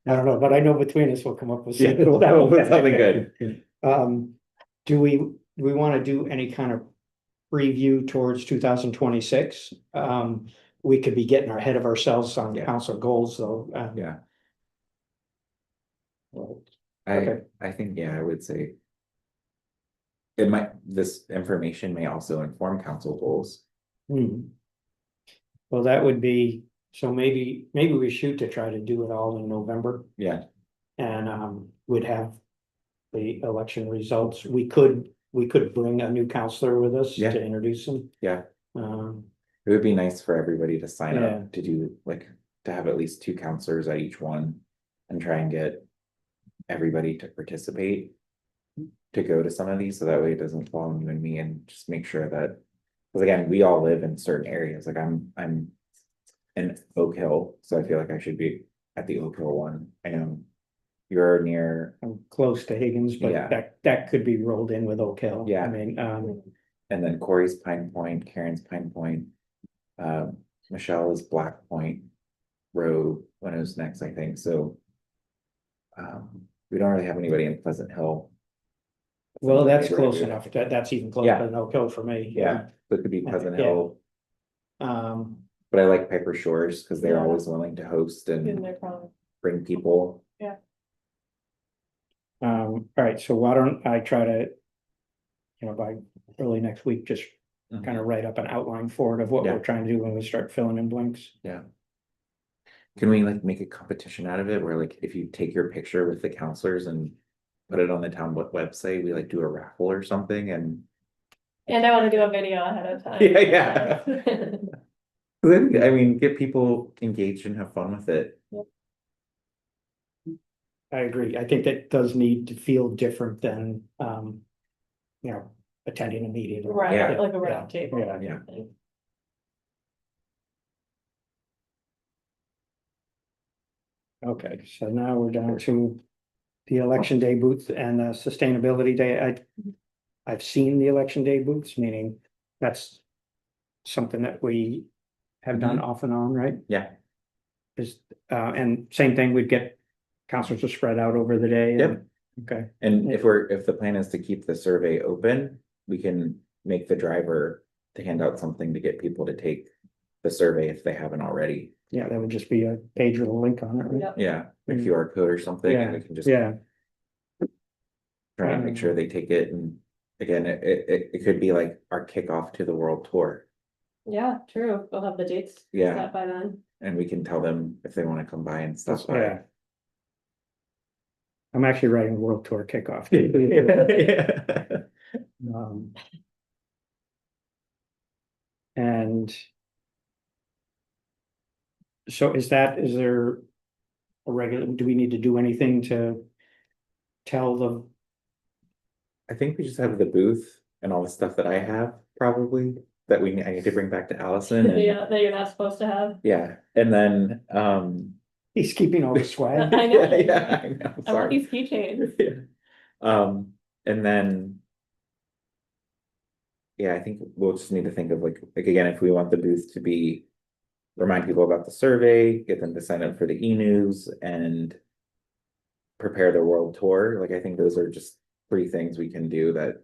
I don't know, but I know between us we'll come up with. Yeah, something good. Do we wanna do any kind of preview towards 2026? We could be getting ahead of ourselves on Yeah. council goals, though. Yeah, Well, I Okay. think, yeah, I would say. This information may also inform council goals. Well, that would be, so maybe we shoot to try to do it all in November. Yeah, And we'd have the election results. We could bring a new counselor with us Yeah. to introduce him. yeah, Um, it would be nice for everybody to sign Yeah. up to do like, to have at least 2 counselors at each one. And try and get everybody to participate. To go to some of these, so that way it doesn't fall on you and me and just make sure that. Cause again, we all live in certain areas, like I'm in Oak Hill, so I feel like I should be at the Oak Hill one, I know. You're near, I'm close to Higgins, but Yeah. that could be rolled in with Oak Hill. Yeah. I mean, and then Corey's Pine Point, Karen's Pine Point. Michelle is Black Point Road, when it was next, I think, so. We don't really have anybody in Pleasant Hill. well, that's Neighborhood close we enough. have. That's even closer Yeah. than Oak Hill for me. Yeah, so it could be Pleasant Yeah. Hill, but I like Piper Shores, cause they're Yeah. always willing to host In and their prom. bring people. All right, so why don't I try to. By early next week, just Mhm. kind of write up an outline for it of what Yeah. we're trying to do when we start filling in blanks. Yeah. Can we like make a competition out of it where like if you take your picture with the counselors and put it on the town website, we like do a raffle or something and. And I wanna do a video ahead of time. Yeah. Then, I mean, get people engaged and have fun with it. I agree. I think that does need to feel different than, attending a meeting. Right, Yeah. like a round table. Yeah. Yeah. Okay, so now we're down to the election day booth and the sustainability day. I've seen the election day booths, meaning that's something that we have done off and on, right? Yeah, Is, and same thing, we'd get counselors to spread out over the day. and- Yep. Okay, and if the plan is to keep the survey open, we can make the driver to hand out something to get people to take the survey if they haven't already. yeah, that would just be a page with a link on it, right? Yep. Yeah, a Mm. QR code or something, and we can just Yeah, try and make sure they take it, and again, it could be like our kickoff to the world tour. Yeah, true. We'll have the dates Yeah. set by then. And we can tell them if they wanna come by and that's, stuff by. yeah. I'm actually writing a world tour kickoff. Um, And so is there a regular, do we need to do anything to tell the, I think we just have the booth and all the stuff that I have probably that I need to bring back to Allison and, Yeah, that you're not supposed to have. yeah, and then, he's keeping all the swag? I know. Yeah, I know, I want sorry. these keychains. Yeah. And then. Yeah, I think we'll just need to think of like again, if we want the booth to be. Remind people about the survey, get them to sign up for the e-news and. Prepare the world tour, like I think those are just 3 things we can do that.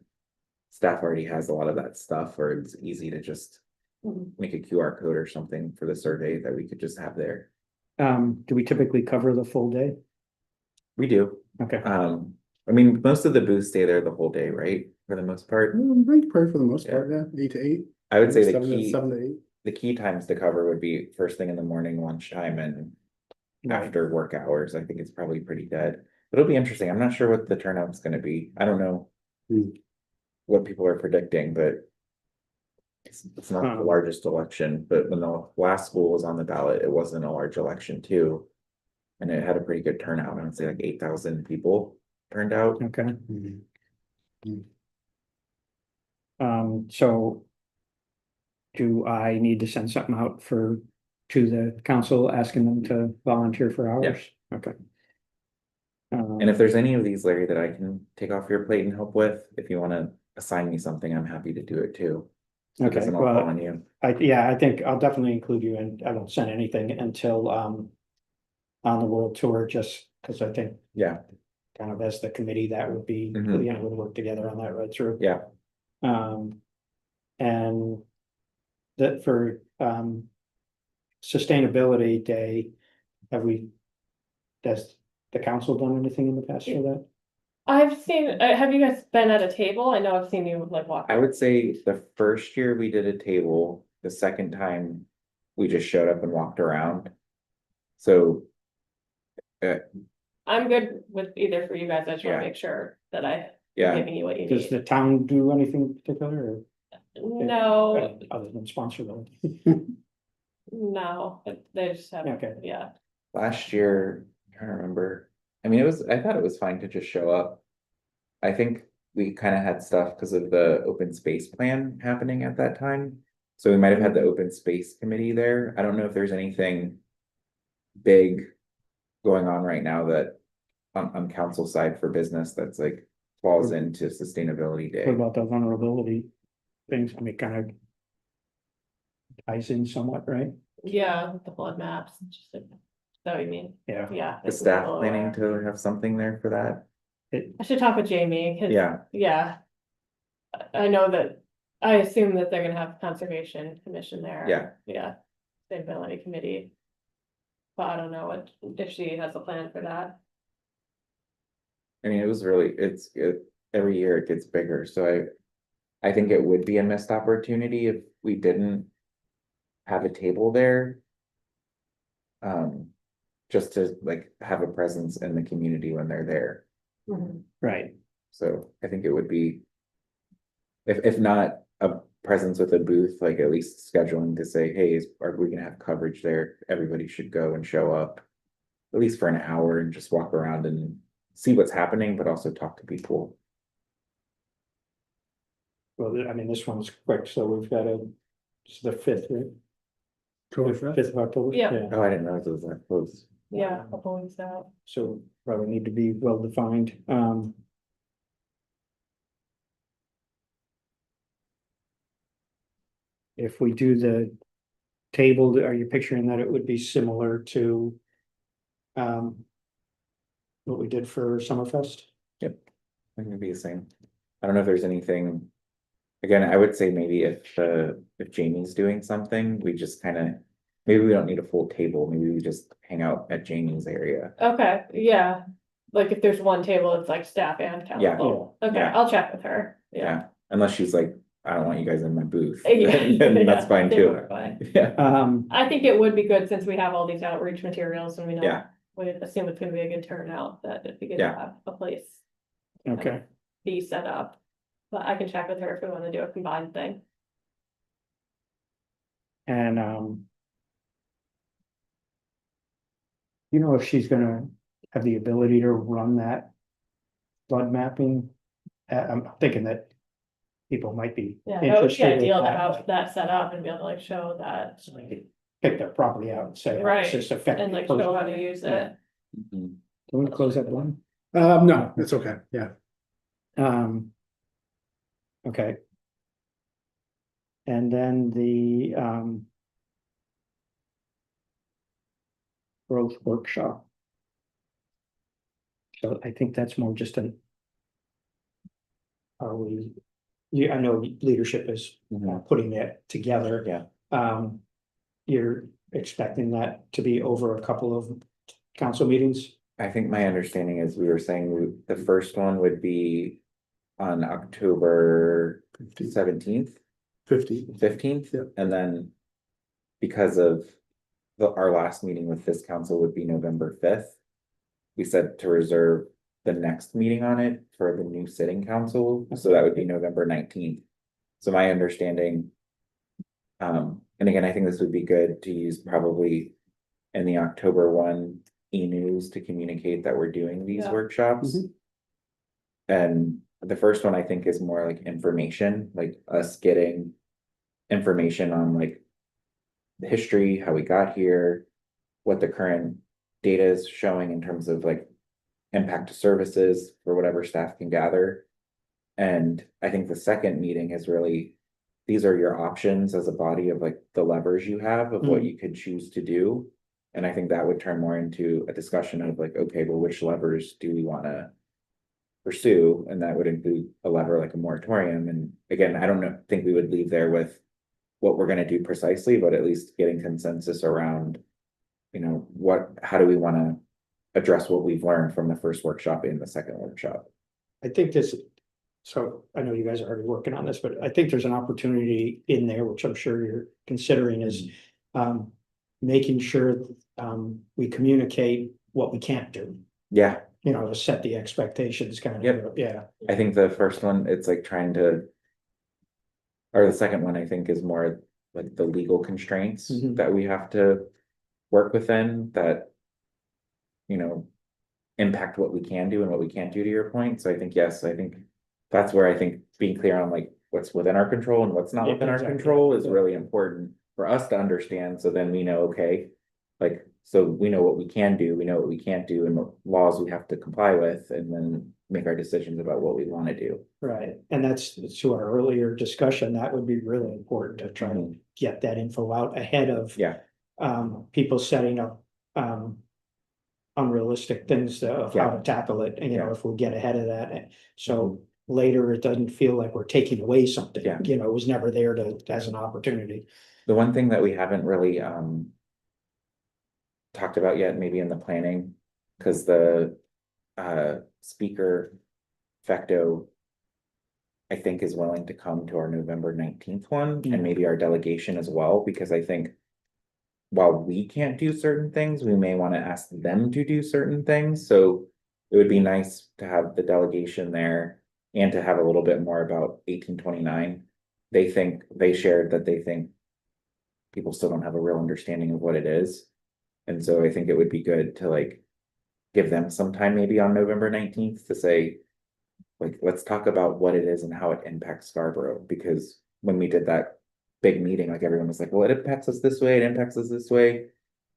Staff already has a lot of that stuff, or it's easy to just Mhm. make a QR code or something for the survey that we could just have there. Do we typically cover the full day? We do, Okay, I mean, most of the booths stay there the whole day, right? For the most part, Right, probably for the most part, yeah, 8 to 8. I would say the 7 to key. 7 to 8. The key times to cover would be first thing in the morning, lunchtime, and after work hours. I think it's probably pretty dead. It'll be interesting. I'm not sure what the turnout's gonna be. I don't know. Hmm. What people are predicting, but. It's not the largest election, but when the last school was on the ballot, it wasn't a large election too. And it had a pretty good turnout. I would say like 8,000 people turned out. okay, Mhm. so. Do I need to send something out to the council asking them to volunteer for hours? Okay. And if there's any of these, Larry, that I can take off your plate and help with, if you wanna assign me something, I'm happy to do it too. So it Okay, doesn't all fall well, on you. yeah, I think I'll definitely include you, and I won't send anything until, on the world tour, just because I think Yeah, kind of as the committee, that would be, Mhm. you know, we'll work together on that right through. yeah. And that for, Sustainability Day, has the council done anything in the past for that? I've seen, have you guys been at a table? I know I've seen you like walk. I would say the first year we did a table, the second time we just showed up and walked around. So, I'm good with either for you guys. I just want Yeah. to make sure that I'm yeah, giving you what you Does need. the town do anything particular, No, or other than sponsor them? no, they just have, Okay. yeah. last year, I'm trying to remember. I mean, I thought it was fine to just show up. I think we kind of had stuff because of the open space plan happening at that time. So we might have had the open space committee there. I don't know if there's anything big going on right now that on council side for business that's like falls into sustainability What day. about the vulnerability things? I mean, kind of ties in somewhat, right? Yeah, the flood maps, just like, that what you mean, Yeah. yeah. The staff planning to have something there for that? I should talk with Jamie, cause. Yeah, Yeah. I know that, I assume that they're gonna have conservation commission there. Yeah. Yeah, sustainability committee. But I don't know if she has a plan for that. I mean, it was really, every year it gets bigger, so I think it would be a missed opportunity if we didn't have a table there. Just to like have a presence in the community when they're there, Right. so I think it would be. If not a presence with a booth, like at least scheduling to say, hey, are we gonna have coverage there? Everybody should go and show up. At least for an hour and just walk around and see what's happening, but also talk to people. Well, I mean, this one's quick, so we've got it's the 5th, right? October 5th. 5th of October? Yeah. Oh, I didn't realize it was that close. Yeah, a couple weeks out. So probably need to be well defined. If we do the table, are you picturing that it would be similar to what we did for Summerfest? I think it'd be the same. I don't know if there's anything. Again, I would say maybe if Jamie's doing something, we just kind of, maybe we don't need a full table, maybe we just hang out at Jamie's area. Okay, yeah, like if there's one table, it's like staff and Yeah. council. Okay, Yeah. I'll check with her, yeah. Yeah, unless she's like, I don't want you guys in my booth, Yeah, then that's yeah, fine they too. were fine. Yeah, I think it would be good since we have all these outreach materials and we know. Yeah. We assume it's gonna be a good turnout, that it'd be good to Yeah. have a place Okay, be set up. But I can check with her if we wanna do a combined thing. and you know, if she's gonna have the ability to run that flood mapping, I'm thinking that people might be Yeah, that would be interested in ideal to that. have that set up and be able to like show that, So they could pick their property out and say, oh, Right, it's just effective. and like show how to use it. Mhm. Can we close that one? No, it's okay, yeah. Okay. And then the growth workshop. So I think that's more just an. Are we, yeah, I know leadership is Mhm. putting that together. Yeah. You're expecting that to be over a couple of council meetings? I think my understanding is we were saying the first one would be on October 17th, 15th, Yep. and then because of our last meeting with this council would be November 5th. We said to reserve the next meeting on it for the new sitting council, so that would be November 19th. So my understanding, and again, I think this would be good to use probably in the October one e-news to communicate that we're doing these Yeah. workshops. Mhm. And the first one I think is more like information, like us getting information on like the history, how we got here, what the current data is showing in terms of like impact to services for whatever staff can gather. And I think the second meeting is really, these are your options as a body of like the levers you have of what you could choose to do. And I think that would turn more into a discussion of like, okay, well, which levers do we want to pursue? And that would include a lever like a moratorium. And again, I don't think we would leave there with what we're gonna do precisely, but at least getting consensus around, you know, how do we want to address what we've learned from the first workshop in the second workshop? I think this, so I know you guys are already working on this, but I think there's an opportunity in there, which I'm sure you're considering is. Making sure we communicate what we can't do, Yeah, you know, to set the expectations kind of, Yep. yeah. I think the first one, it's like trying to. Or the second one, I think, is more like the legal constraints Mhm. that we have to work within that. You know, impact what we can do and what we can't do, to your point. So I think, yes, I think that's where I think being clear on like what's within our control and what's not Yeah, within our exactly. control is Yeah. really important for us to understand. So then we know, okay, like, so we know what we can do, we know what we can't do, and what laws we have to comply with, and then make our decisions about what we want to do. Right, and that's to our earlier discussion, that would be really important to try to get that info out ahead of. Yeah. People setting up, unrealistic things of how to tackle it, and you know, Yeah. if we get ahead of that, so later it doesn't feel like we're taking away something. Yeah. You know, it was never there as an opportunity. The one thing that we haven't really talked about yet, maybe in the planning, because the speaker Fecto, I think, is willing to come to our November 19th one, Yeah. and maybe our delegation as well, because I think while we can't do certain things, we may want to ask them to do certain things. So it would be nice to have the delegation there and to have a little bit more about 1829. They shared that they think people still don't have a real understanding of what it is. And so I think it would be good to like give them some time maybe on November 19th to say, like, let's talk about what it is and how it impacts Scarborough, because when we did that big meeting, like everyone was like, well, it impacts us this way, it impacts us this way.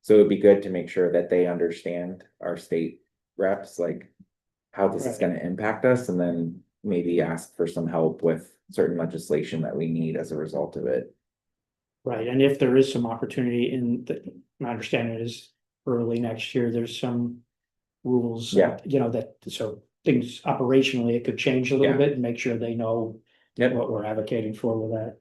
So it'd be good to make sure that they understand our state reps, like how this is Right. gonna impact us, and then maybe ask for some help with certain legislation that we need as a result of it. Right, and if there is some opportunity in the, my understanding is early next year, there's some rules. Yeah. You know, that, so things operationally, it could change a little Yeah. bit and make sure they know Yep, what we're advocating for with that.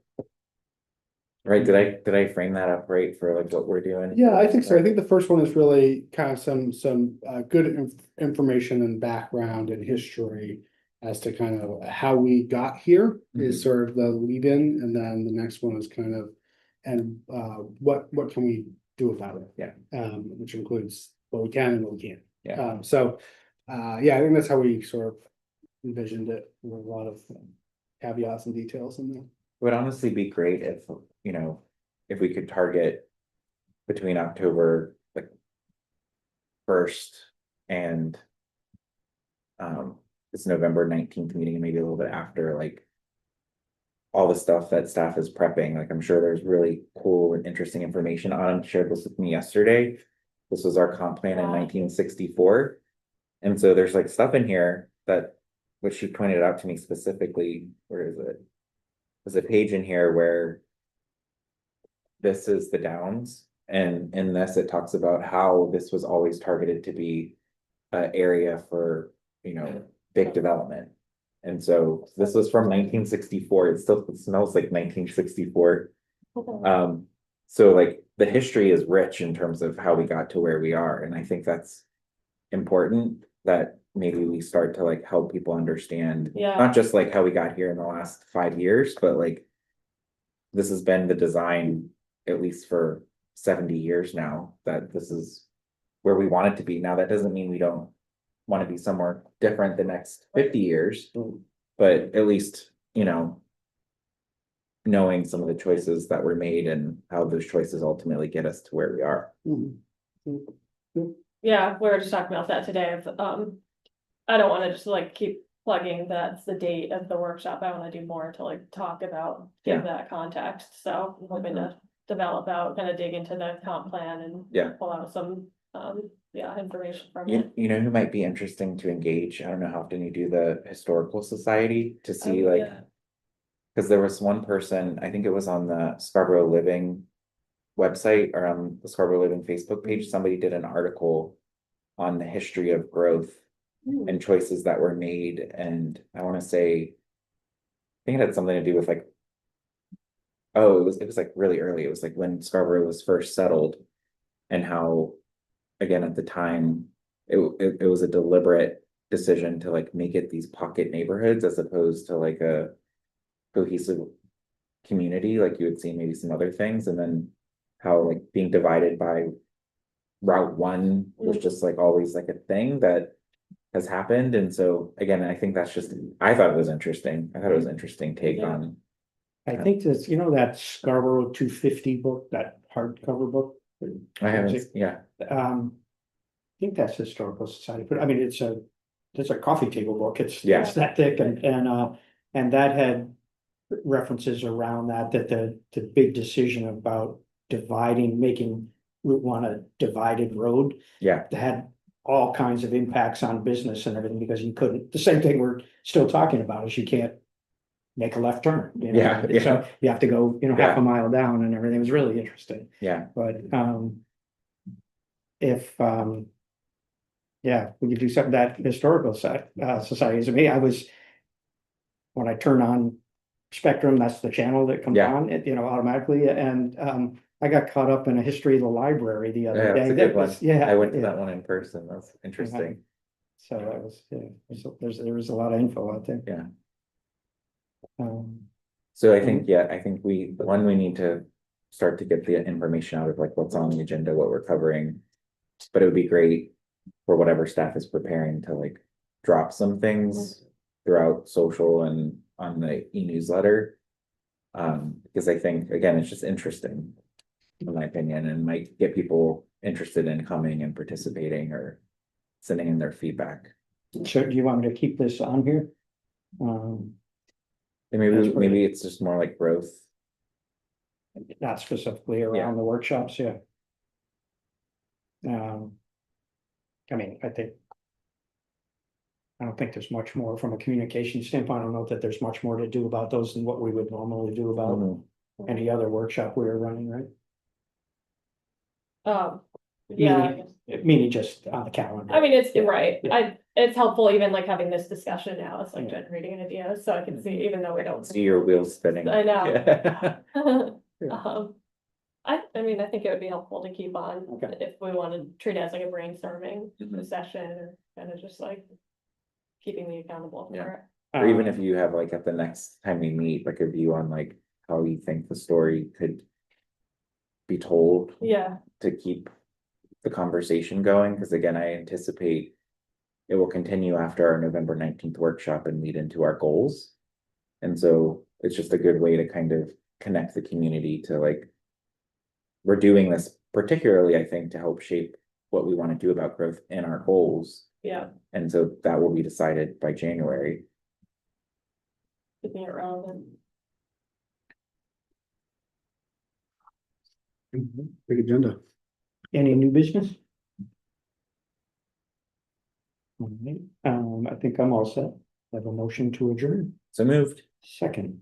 right, did I frame that up right for like what we're doing? Yeah, I think so. I think the first one is really kind of some good information and background and history as to kind of how we got here is Mhm. sort of the lead in, and then the next one is kind of and what can we do about it? Yeah. Which includes what we can and what we can't. Yeah. Yeah, I think that's how we sort of envisioned it with a lot of caveats and details in there. It would honestly be great if, you know, if we could target between October, like. First and. It's November 19th meeting, and maybe a little bit after, like. All the stuff that staff is prepping, like I'm sure there's really cool and interesting information. Autumn shared this with me yesterday. This was our comp plan in Wow. 1964. And so there's like stuff in here that, which she pointed out to me specifically, where is it? There's a page in here where. This is the Downs, and in this, it talks about how this was always targeted to be. An area for, you know, big development. And so this was from 1964, it still smells like 1964. So like the history is rich in terms of how we got to where we are, and I think that's. Important that maybe we start to like help people understand. Yeah. Not just like how we got here in the last 5 years, but like. This has been the design, at least for 70 years now, that this is. Where we want it to be. Now, that doesn't mean we don't. Want to be somewhere different the next 50 years, but at least, you know. Knowing some of the choices that were made and how those choices ultimately get us to where we are. Yeah, we were just talking about that today of, I don't wanna just like keep plugging that's the date of the workshop. I wanna do more to like talk about, give that context, so I'm hoping to develop out, kind of dig into the comp plan and. Yeah. Pull out some, information from You, it. you know who might be interesting to engage? I don't know how often you do the historical society to see Oh, like. yeah. Cause there was one person, I think it was on the Scarborough Living. Website or on the Scarborough Living Facebook page, somebody did an article. On the history of growth Hmm. and choices that were made, and I wanna say. I think it had something to do with like. Oh, it was like really early, it was like when Scarborough was first settled. And how, again, at the time, it was a deliberate decision to like make it these pocket neighborhoods as opposed to like a. Cohesive. Community, like you would see maybe some other things, and then how like being divided by. Route 1 was just like always like a thing that. Has happened, and so again, I think that's just, I thought it was interesting, I thought it was an interesting take Yeah. on. I think that's, you know, that Scarborough 250 book, that hardcover book. I haven't, yeah, I think that's Historical Society, but I mean, it's a coffee table book, it's Yeah. that thick, and that had. References around that the big decision about dividing, making Route 1 a divided road. yeah, That had all kinds of impacts on business and everything, because you couldn't, the same thing we're still talking about is you can't. Make a left turn, you know, Yeah, yeah. so you have to go, you know, half Yeah. a mile down and everything. It was really interesting, yeah, but, if, yeah, we could do something that historical society, to me, I was. When I turn on Spectrum, that's the channel that comes Yeah. on, you know, automatically, and, I got caught up in a history of the library the yeah, other day. that's a That good one, was- Yeah. I went to yeah. that one in person, that's interesting, So that was, yeah, there was a lot of info out there. yeah. Um, So I think, yeah, I think we need to start to get the information out of like what's on the agenda, what we're covering. But it would be great for whatever staff is preparing to like drop some things throughout social and on the e-newsletter. Because I think, again, it's just interesting, in my opinion, and might get people interested in coming and participating or sending in their feedback. so do you want me to keep this on here? And That's great. maybe it's just more like growth. Not specifically around the workshops, yeah. I mean, I don't think there's much more from a communication standpoint. I don't know that there's much more to do about those than what we would normally do about Mhm. any other workshop we were running, right? Yeah, I guess. Meaning just on the calendar. I mean, it's Yeah, right, yeah. it's helpful even like having this discussion now, it's like Yeah. generating ideas, so I can see, even though we don't. See your wheels spinning. I know. Yeah. Yeah. I mean, I think it would be helpful to keep on, Okay. if we want to treat it as like a brainstorming Mhm. session, or kind of just like. Keeping me accountable Yeah. for it. Or even Um, if you have like at the next time we meet, like a view on like how you think the story could be told Yeah, to keep the conversation going, because again, I anticipate it will continue after our November 19th workshop and lead into our goals. And so it's just a good way to kind of connect the community to like, we're doing this particularly, I think, to help shape what we want to do about growth in our goals. yeah, And so that will be decided by January. keeping it relevant. Big agenda. Any new business? All right, I think I'm all set. Have a motion to adjourn, So moved. second.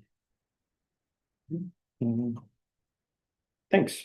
Thanks.